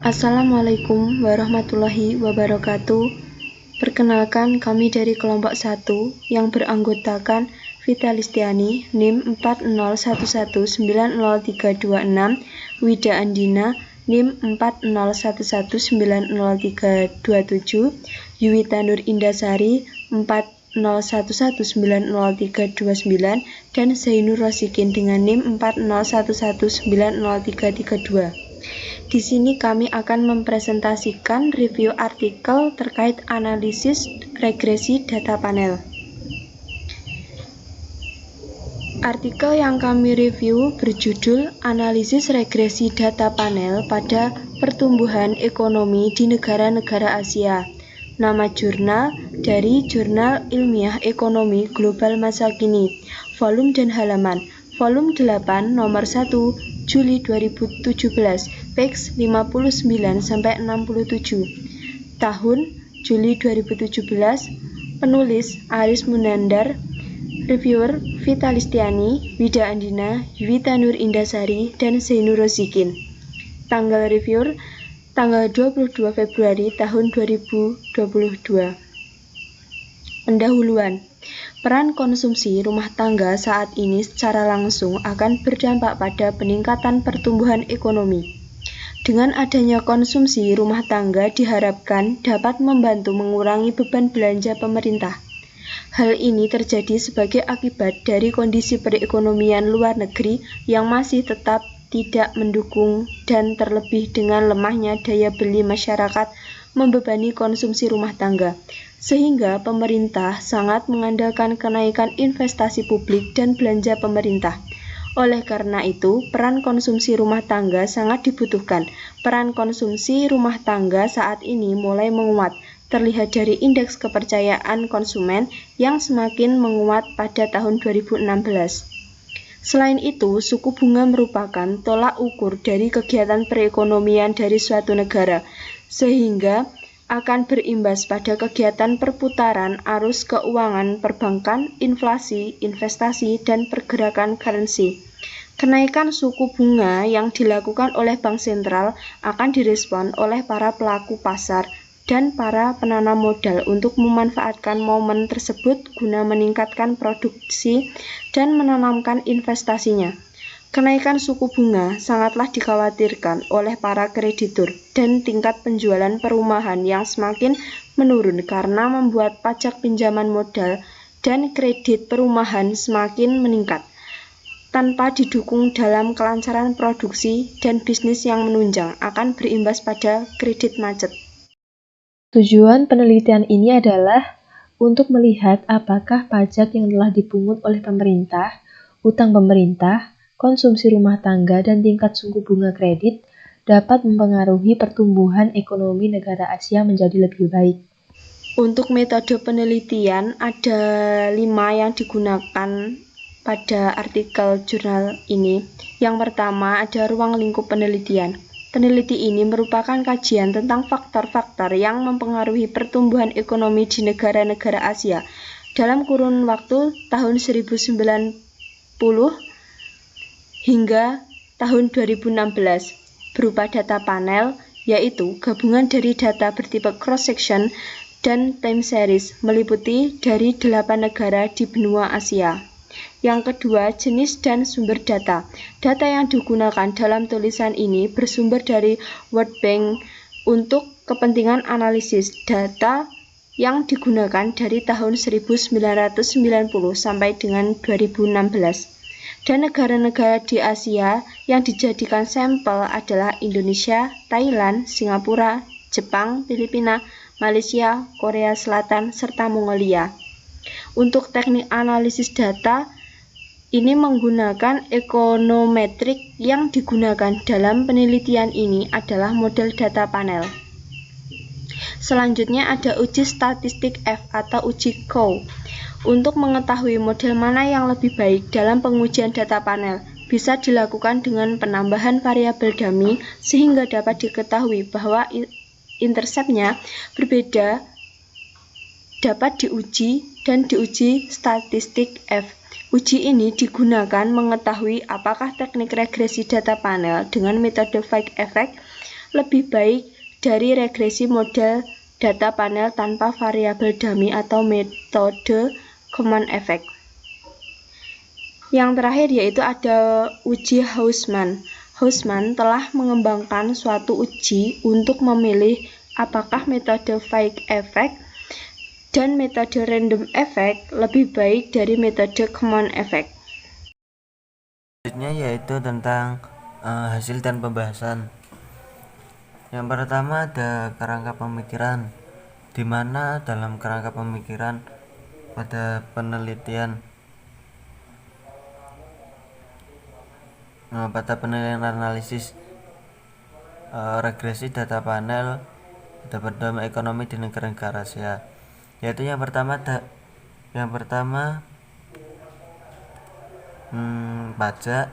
Assalamualaikum warahmatullahi wabarakatuh. Perkenalkan, kami dari kelompok 1 yang beranggotakan Vita Listiani, NIM 401190326, Wida Andina, NIM 401190327, Yuwita Nur Indasari, 401190329, dan Zainur Rosikin dengan NIM 401190332. Di sini kami akan mempresentasikan review artikel terkait analisis regresi data panel. Artikel yang kami review berjudul Analisis Regresi Data Panel pada Pertumbuhan Ekonomi di Negara-negara Asia. Nama jurnal dari Jurnal Ilmiah Ekonomi Global Masa Kini. Volume dan halaman. Volume 8 nomor 1 Juli 2017, page 59-67. Tahun Juli 2017. Penulis Aris Munandar. Reviewer Vita Listiani, Wida Andina, Yuwita Nur Indasari, dan Zainur Rosikin. Tanggal reviewer tanggal 22 Februari tahun 2022. Pendahuluan. Peran konsumsi rumah tangga saat ini secara langsung akan berdampak pada peningkatan pertumbuhan ekonomi. Dengan adanya konsumsi rumah tangga diharapkan dapat membantu mengurangi beban belanja pemerintah. Hal ini terjadi sebagai akibat dari kondisi perekonomian luar negeri yang masih tetap tidak mendukung dan terlebih dengan lemahnya daya beli masyarakat membebani konsumsi rumah tangga, sehingga pemerintah sangat mengandalkan kenaikan investasi publik dan belanja pemerintah. Oleh karena itu, peran konsumsi rumah tangga sangat dibutuhkan. Peran konsumsi rumah tangga saat ini mulai menguat, terlihat dari indeks kepercayaan konsumen yang semakin menguat pada tahun 2016. Selain itu, suku bunga merupakan tolak ukur dari kegiatan perekonomian dari suatu negara, sehingga akan berimbas pada kegiatan perputaran arus keuangan perbankan, inflasi, investasi, dan pergerakan currency. Kenaikan suku bunga yang dilakukan oleh Bank Sentral akan direspon oleh para pelaku pasar dan para penanam modal untuk memanfaatkan momen tersebut guna meningkatkan produksi dan menanamkan investasinya. Kenaikan suku bunga sangatlah dikhawatirkan oleh para kreditur dan tingkat penjualan perumahan yang semakin menurun karena membuat pajak pinjaman modal dan kredit perumahan semakin meningkat. Tanpa didukung dalam kelancaran produksi dan bisnis yang menunjang akan berimbas pada kredit macet. Tujuan penelitian ini adalah untuk melihat apakah pajak yang telah dipungut oleh pemerintah, utang pemerintah, konsumsi rumah tangga, dan tingkat suku bunga kredit dapat mempengaruhi pertumbuhan ekonomi negara Asia menjadi lebih baik. Untuk metode penelitian ada 5 yang digunakan pada artikel jurnal ini. Yang pertama ada ruang lingkup penelitian. Peneliti ini merupakan kajian tentang faktor-faktor yang mempengaruhi pertumbuhan ekonomi di negara-negara Asia dalam kurun waktu tahun 1990 hingga tahun 2016 berupa data panel, yaitu gabungan dari data bertipe cross-section dan time series meliputi dari 8 negara di benua Asia. Yang kedua, jenis dan sumber data. Data yang digunakan dalam tulisan ini bersumber dari World Bank untuk kepentingan analisis. Data yang digunakan dari tahun 1990 sampai dengan 2016. Dan negara-negara di Asia yang dijadikan sampel adalah Indonesia, Thailand, Singapura, Jepang, Filipina, Malaysia, Korea Selatan, serta Mongolia. Untuk teknik analisis data, ini menggunakan ekonometrik. Yang digunakan dalam penelitian ini adalah model data panel. Selanjutnya ada uji statistik F atau uji Coe. Untuk mengetahui model mana yang lebih baik dalam pengujian data panel, bisa dilakukan dengan penambahan variabel dummy sehingga dapat diketahui bahwa interceptnya berbeda dapat diuji dan diuji statistik F. Uji ini digunakan mengetahui apakah teknik regresi data panel dengan metode Fike effect lebih baik dari regresi model data panel tanpa variabel dummy atau metode common effect. Yang terakhir yaitu ada uji Hausman. Hausman telah mengembangkan suatu uji untuk memilih apakah metode fake effect dan metode random effect lebih baik dari metode common effect. Selanjutnya yaitu tentang hasil dan pembahasan. Yang pertama ada kerangka pemikiran, di mana dalam kerangka pemikiran pada penelitian analisis regresi data panel data pertumbuhan ekonomi di negara-negara Asia, yaitu yang pertama pajak,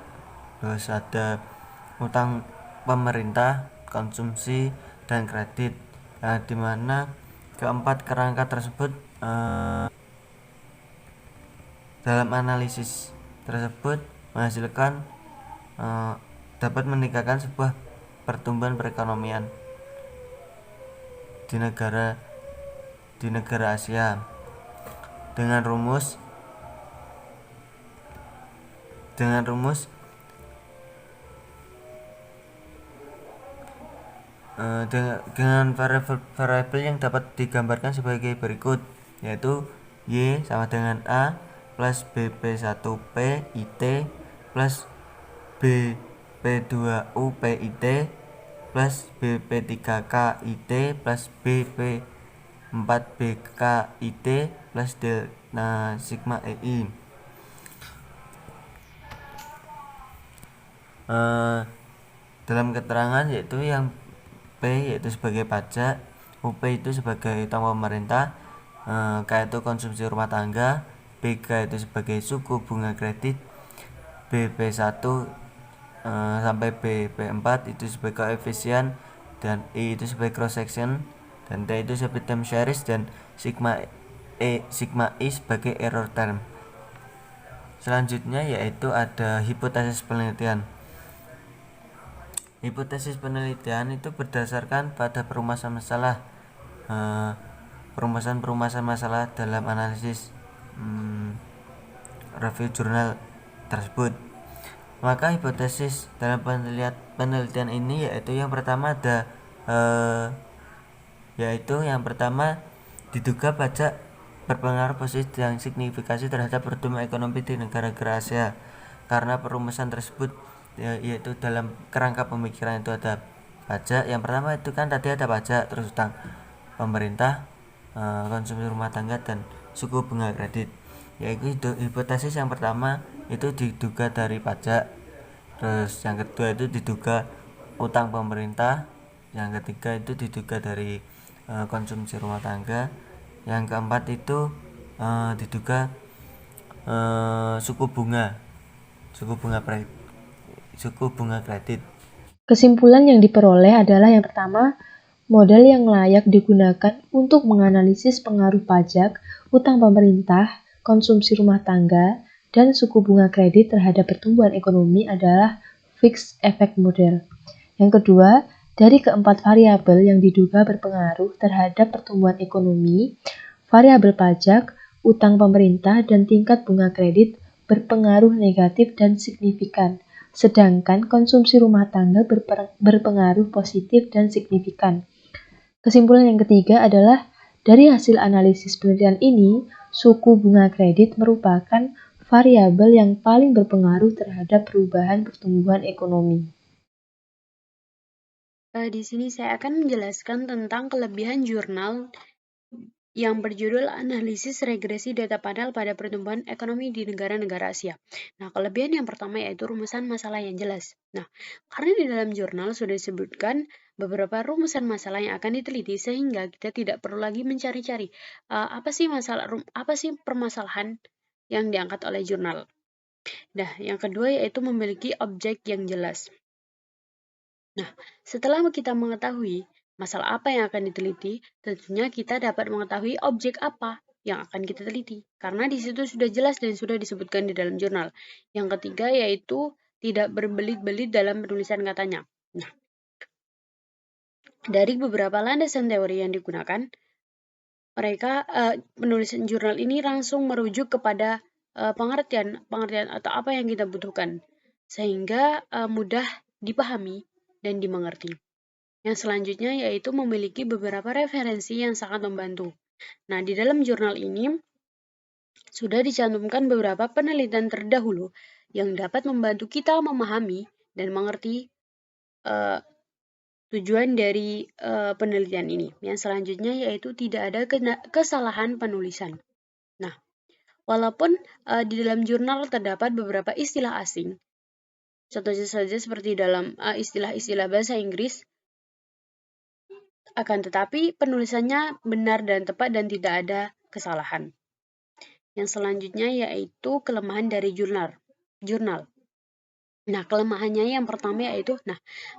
terus ada utang pemerintah, konsumsi, dan kredit. Nah, dimana keempat kerangka tersebut dalam analisis tersebut menghasilkan dapat meningkatkan sebuah pertumbuhan perekonomian di negara Asia dengan rumus dengan variabel yang dapat digambarkan sebagai berikut, yaitu Y sama dengan A plus BP1P IT plus BP2U PIT plus BP3K IT plus BP4BK IT plus delta sigma EI. Dalam keterangan yaitu yang P yaitu sebagai pajak, UP itu sebagai utang pemerintah, K itu konsumsi rumah tangga, BK itu sebagai suku bunga kredit, BP1 sampai BP4 itu sebagai koefisien, dan I itu sebagai cross section, dan T itu sebagai time series, dan sigma I sebagai error term. Selanjutnya yaitu ada hipotesis penelitian. Hipotesis penelitian itu berdasarkan pada perumusan masalah dalam analisis review jurnal tersebut. Maka hipotesis dalam penelitian ini yaitu yang pertama diduga pajak berpengaruh positif yang signifikasi terhadap pertumbuhan ekonomi di negara-negara Asia, karena perumusan tersebut yaitu dalam kerangka pemikiran itu ada pajak. Yang pertama itu kan tadi ada pajak, terus utang pemerintah, konsumsi rumah tangga, dan suku bunga kredit. Yaitu hipotesis yang pertama itu diduga dari pajak, terus yang kedua itu diduga utang pemerintah, yang ketiga itu diduga dari konsumsi rumah tangga, yang keempat itu diduga suku bunga kredit. Kesimpulan yang diperoleh adalah yang pertama, model yang layak digunakan untuk menganalisis pengaruh pajak, utang pemerintah, konsumsi rumah tangga, dan suku bunga kredit terhadap pertumbuhan ekonomi adalah fixed effect model. Yang kedua, dari keempat variabel yang diduga berpengaruh terhadap pertumbuhan ekonomi, variabel pajak, utang pemerintah, dan tingkat bunga kredit berpengaruh negatif dan signifikan, sedangkan konsumsi rumah tangga berpengaruh positif dan signifikan. Kesimpulan yang ketiga adalah, dari hasil analisis penelitian ini, suku bunga kredit merupakan variabel yang paling berpengaruh terhadap perubahan pertumbuhan ekonomi. Di sini saya akan menjelaskan tentang kelebihan jurnal yang berjudul Analisis Regresi Data Panel pada Pertumbuhan Ekonomi di Negara-Negara Asia. Nah, kelebihan yang pertama yaitu rumusan masalah yang jelas. Nah, karena di dalam jurnal sudah disebutkan beberapa rumusan masalah yang akan diteliti, sehingga kita tidak perlu lagi mencari-cari apa sih permasalahan yang diangkat oleh jurnal. Nah, yang kedua yaitu memiliki objek yang jelas. Nah, setelah kita mengetahui masalah apa yang akan diteliti, tentunya kita dapat mengetahui objek apa yang akan kita teliti, karena di situ sudah jelas dan sudah disebutkan di dalam jurnal. Yang ketiga yaitu tidak berbelit-belit dalam penulisan katanya. Nah, Dari beberapa landasan teori yang digunakan, mereka penulisan jurnal ini langsung merujuk kepada pengertian atau apa yang kita butuhkan, sehingga mudah dipahami dan dimengerti. Yang selanjutnya yaitu memiliki beberapa referensi yang sangat membantu. Nah, di dalam jurnal ini sudah dicantumkan beberapa penelitian terdahulu yang dapat membantu kita memahami dan mengerti tujuan dari penelitian ini. Yang selanjutnya yaitu tidak ada kesalahan penulisan. Nah, walaupun di dalam jurnal terdapat beberapa istilah asing, contohnya saja seperti dalam istilah-istilah bahasa Inggris, akan tetapi penulisannya benar dan tepat dan tidak ada kesalahan. Yang selanjutnya yaitu kelemahan dari jurnal. Nah, kelemahannya yang pertama yaitu,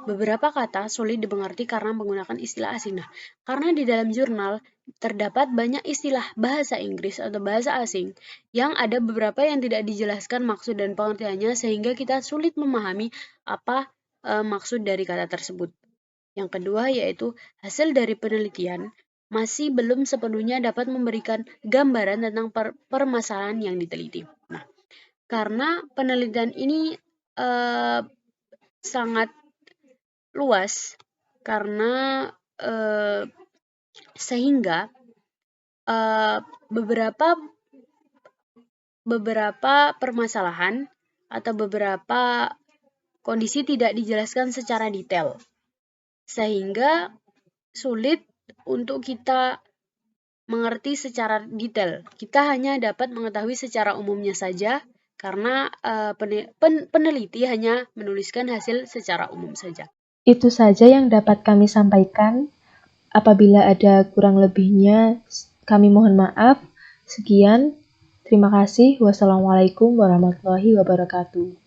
beberapa kata sulit dimengerti karena menggunakan istilah asing. Nah, karena di dalam jurnal terdapat banyak istilah bahasa Inggris atau bahasa asing yang ada beberapa yang tidak dijelaskan maksud dan pengertiannya sehingga kita sulit memahami apa maksud dari kata tersebut. Yang kedua yaitu hasil dari penelitian masih belum sepenuhnya dapat memberikan gambaran tentang permasalahan yang diteliti. Nah, karena penelitian ini sangat luas karena sehingga beberapa permasalahan atau beberapa kondisi tidak dijelaskan secara detail sehingga sulit untuk kita mengerti secara detail. Kita hanya dapat mengetahui secara umumnya saja karena peneliti hanya menuliskan hasil secara umum saja. Itu saja yang dapat kami sampaikan. Apabila ada kurang lebihnya, kami mohon maaf. Sekian, terima kasih. Wassalamualaikum warahmatullahi wabarakatuh.